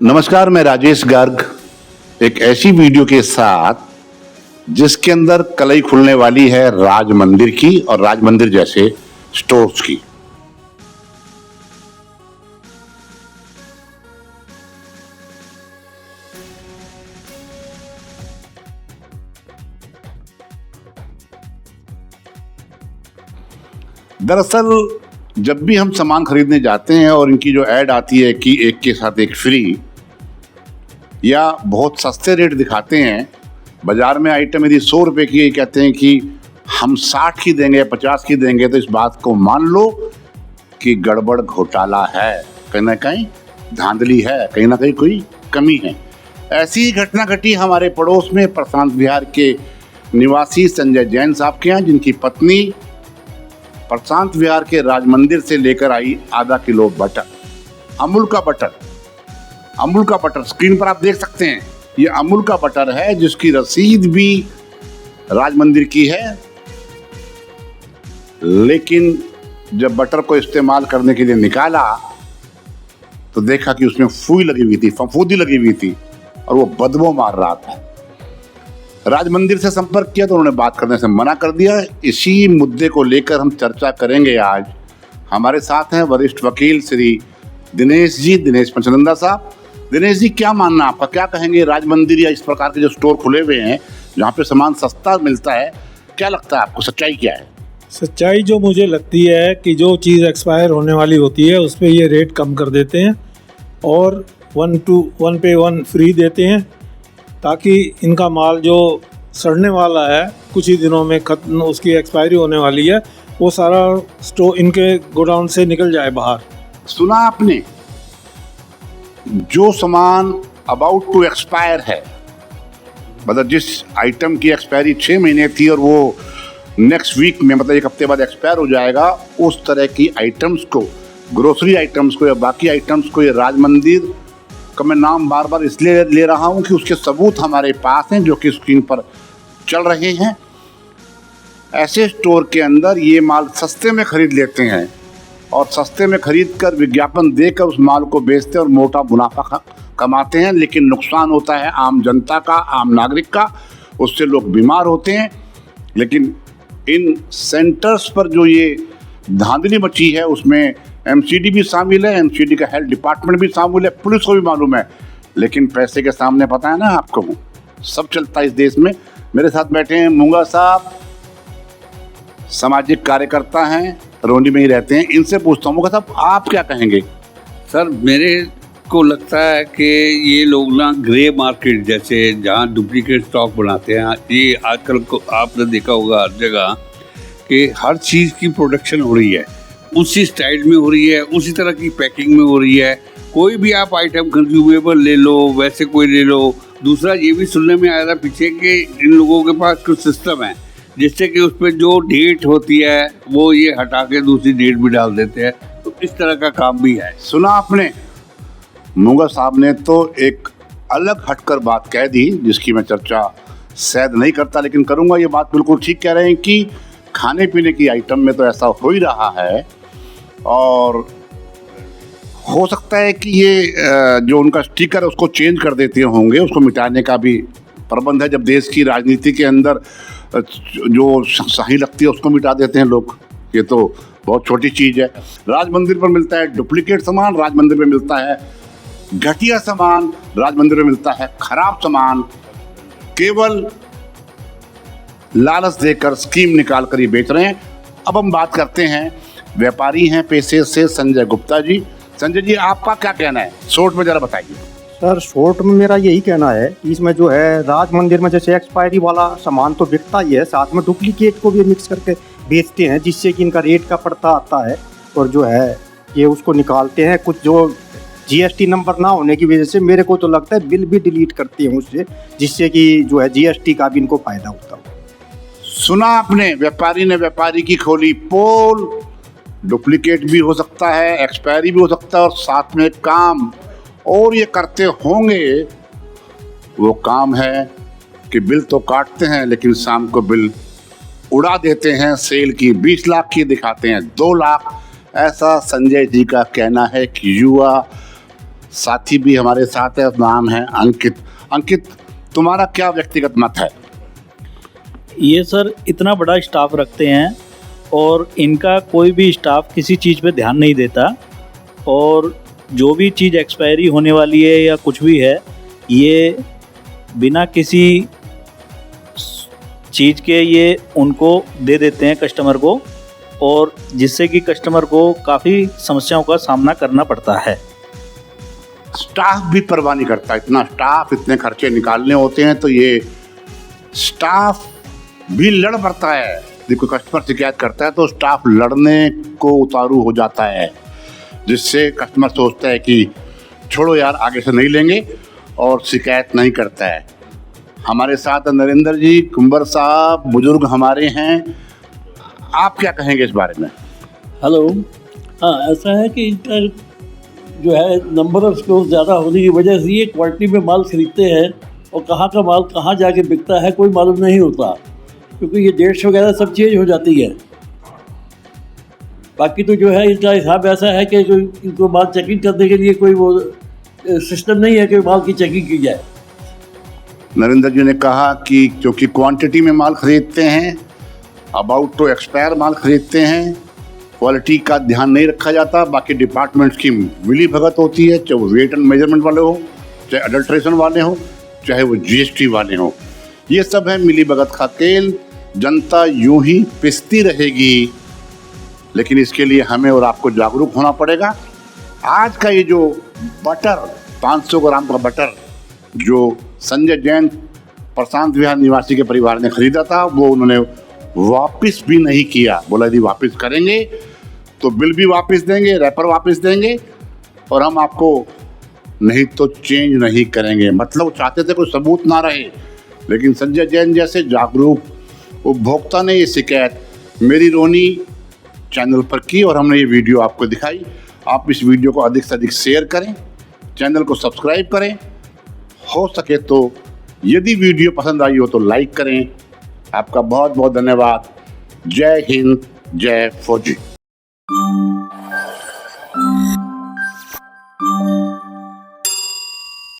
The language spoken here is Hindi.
नमस्कार, मैं राजेश गर्ग एक ऐसी वीडियो के साथ जिसके अंदर कलई खुलने वाली है राज मंदिर की और राज मंदिर जैसे स्टोर्स की। दरअसल जब भी हम सामान खरीदने जाते हैं और इनकी जो ऐड आती है कि एक के साथ एक फ्री या बहुत सस्ते रेट दिखाते हैं, बाजार में आइटम यदि 100 रुपये की कहते हैं कि हम 60 की देंगे 50 की देंगे, तो इस बात को मान लो कि गड़बड़ घोटाला है, कहीं ना कहीं धांधली है, कहीं ना कहीं कोई कमी है। ऐसी ही घटना घटी हमारे पड़ोस में प्रशांत विहार के निवासी संजय जैन साहब के यहाँ, जिनकी पत्नी प्रशांत विहार के राज मंदिर से लेकर आई आधा किलो बटर, अमूल का बटर। अमूल का बटर स्क्रीन पर आप देख सकते हैं, ये अमूल का बटर है जिसकी रसीद भी राज मंदिर की है। लेकिन जब बटर को इस्तेमाल करने के लिए निकाला तो देखा कि उसमें फूई लगी हुई थी, फफूंदी लगी हुई थी और वो बदबू मार रहा था। राज मंदिर से संपर्क किया तो उन्होंने बात करने से मना कर दिया। इसी मुद्दे को लेकर हम चर्चा करेंगे आज। हमारे साथ हैं वरिष्ठ वकील श्री दिनेश जी, दिनेश पंचनंदा साहब। दिनेश जी, क्या मानना आपका, क्या कहेंगे राज मंदिर या इस प्रकार के जो स्टोर खुले हुए हैं जहाँ पे सामान सस्ता मिलता है, क्या लगता है आपको, सच्चाई क्या है? सच्चाई जो मुझे लगती है कि जो चीज़ एक्सपायर होने वाली होती है उस पर ये रेट कम कर देते हैं और 1 पे 1 फ्री देते हैं, ताकि इनका माल जो सड़ने वाला है, कुछ ही दिनों में खत्म, उसकी एक्सपायरी होने वाली है, वो सारा स्टोर इनके गोडाउन से निकल जाए बाहर। सुना आपने, जो सामान अबाउट टू एक्सपायर है, मतलब जिस आइटम की एक्सपायरी 6 महीने थी और वो नेक्स्ट वीक में, मतलब 1 हफ्ते बाद एक्सपायर हो जाएगा, उस तरह की आइटम्स को, ग्रोसरी आइटम्स को या बाकी आइटम्स को, ये राज मंदिर का मैं नाम बार बार इसलिए ले रहा हूँ कि उसके सबूत हमारे पास हैं जो कि स्क्रीन पर चल रहे हैं। ऐसे स्टोर के अंदर ये माल सस्ते में खरीद लेते हैं और सस्ते में खरीद कर विज्ञापन देकर उस माल को बेचते हैं और मोटा मुनाफा कमाते हैं, लेकिन नुकसान होता है आम जनता का, आम नागरिक का, उससे लोग बीमार होते हैं। लेकिन इन सेंटर्स पर जो ये धांधली मची है उसमें एमसीडी भी शामिल है, एमसीडी का हेल्थ डिपार्टमेंट भी शामिल है, पुलिस को भी मालूम है, लेकिन पैसे के सामने पता है ना आपको, सब चलता है इस देश में। मेरे साथ बैठे हैं मूंगा साहब, सामाजिक कार्यकर्ता हैं, रोनी में ही रहते हैं। इनसे पूछता हूँ, मूंगा साहब आप क्या कहेंगे? सर, मेरे को लगता है कि ये लोग ना ग्रे मार्केट जैसे, जहाँ डुप्लीकेट स्टॉक बनाते हैं, ये आजकल को आपने देखा होगा हर जगह कि हर चीज़ की प्रोडक्शन हो रही है, उसी स्टाइल में हो रही है, उसी तरह की पैकिंग में हो रही है। कोई भी आप आइटम कंज्यूमेबल ले लो, वैसे कोई ले लो। दूसरा ये भी सुनने में आया था पीछे कि इन लोगों के पास कुछ सिस्टम है जिससे कि उस पर जो डेट होती है वो ये हटा के दूसरी डेट भी डाल देते हैं, तो इस तरह का काम भी है। सुना आपने, मूंगा साहब ने तो एक अलग हटकर बात कह दी जिसकी मैं चर्चा शायद नहीं करता, लेकिन करूंगा। ये बात बिल्कुल ठीक कह रहे हैं कि खाने पीने की आइटम में तो ऐसा हो ही रहा है और हो सकता है कि ये जो उनका स्टिकर है उसको चेंज कर देते होंगे, उसको मिटाने का भी प्रबंध है। जब देश की राजनीति के अंदर जो सही लगती है उसको मिटा देते हैं लोग, ये तो बहुत छोटी चीज़ है। राज मंदिर पर मिलता है डुप्लीकेट सामान, राज मंदिर में मिलता है घटिया सामान, राज मंदिर में मिलता है खराब सामान, केवल लालच देकर स्कीम निकाल कर ये बेच रहे हैं। अब हम बात करते हैं, व्यापारी हैं पेशे से संजय गुप्ता जी। संजय जी, आपका क्या कहना है, शॉर्ट में जरा बताइए। सर, शॉर्ट में मेरा यही कहना है कि इसमें जो है राज मंदिर में जैसे एक्सपायरी वाला सामान तो बिकता ही है, साथ में डुप्लीकेट को भी मिक्स करके बेचते हैं, जिससे कि इनका रेट का पड़ता आता है और जो है ये उसको निकालते हैं। कुछ जो जीएसटी नंबर ना होने की वजह से मेरे को तो लगता है बिल भी डिलीट करते हैं उससे, जिससे कि जो है जीएसटी का भी इनको फायदा होता है। सुना आपने, व्यापारी ने व्यापारी की खोली पोल। डुप्लीकेट भी हो सकता है, एक्सपायरी भी हो सकता है और साथ में काम और ये करते होंगे। वो काम है कि बिल तो काटते हैं लेकिन शाम को बिल उड़ा देते हैं, सेल की 20 लाख की दिखाते हैं 2 लाख। ऐसा संजय जी का कहना है कि युवा साथी भी हमारे साथ है, नाम है अंकित। अंकित, तुम्हारा क्या व्यक्तिगत मत है? ये सर इतना बड़ा स्टाफ रखते हैं और इनका कोई भी स्टाफ किसी चीज़ पे ध्यान नहीं देता, और जो भी चीज़ एक्सपायरी होने वाली है या कुछ भी है, ये बिना किसी चीज़ के ये उनको दे देते हैं कस्टमर को, और जिससे कि कस्टमर को काफ़ी समस्याओं का सामना करना पड़ता है। स्टाफ भी परवाह नहीं करता। इतना स्टाफ, इतने खर्चे निकालने होते हैं, तो ये स्टाफ भी लड़ पड़ता है। यदि कोई कस्टमर शिकायत करता है तो स्टाफ लड़ने को उतारू हो जाता है, जिससे कस्टमर सोचता है कि छोड़ो यार, आगे से नहीं लेंगे, और शिकायत नहीं करता है। हमारे साथ नरेंद्र जी कुंबर साहब, बुजुर्ग हमारे हैं, आप क्या कहेंगे इस बारे में? हेलो। हाँ, ऐसा है कि इनका जो है नंबर ऑफ स्टोर ज़्यादा होने की वजह से ये क्वालिटी में माल खरीदते हैं, और कहाँ का माल कहाँ जाके बिकता है कोई मालूम नहीं होता, क्योंकि ये डेट्स वगैरह सब चेंज हो जाती है। बाकी तो जो है इनका हिसाब ऐसा है कि जो इनको माल चेकिंग करने के लिए कोई वो सिस्टम नहीं है कि माल की चेकिंग की जाए। नरेंद्र जी ने कहा कि क्योंकि क्वांटिटी में माल खरीदते हैं, अबाउट टू एक्सपायर माल खरीदते हैं, क्वालिटी का ध्यान नहीं रखा जाता। बाकी डिपार्टमेंट्स की मिली भगत होती है, चाहे वो वेट एंड मेजरमेंट वाले हो, चाहे अडल्ट्रेशन वाले हो, चाहे वो जीएसटी वाले हो। ये सब है मिली भगत का खेल। जनता यूं ही पिसती रहेगी, लेकिन इसके लिए हमें और आपको जागरूक होना पड़ेगा। आज का ये जो बटर, 500 ग्राम का बटर जो संजय जैन प्रशांत विहार निवासी के परिवार ने खरीदा था, वो उन्होंने वापस भी नहीं किया। बोला यदि वापस करेंगे तो बिल भी वापस देंगे, रैपर वापस देंगे, और हम आपको नहीं तो चेंज नहीं करेंगे। मतलब चाहते थे कोई सबूत ना रहे, लेकिन संजय जैन जैसे जागरूक उपभोक्ता ने ये शिकायत मेरी रोनी चैनल पर की, और हमने ये वीडियो आपको दिखाई। आप इस वीडियो को अधिक से अधिक शेयर करें, चैनल को सब्सक्राइब करें, हो सके तो यदि वीडियो पसंद आई हो तो लाइक करें। आपका बहुत बहुत धन्यवाद। जय हिंद, जय फौजी।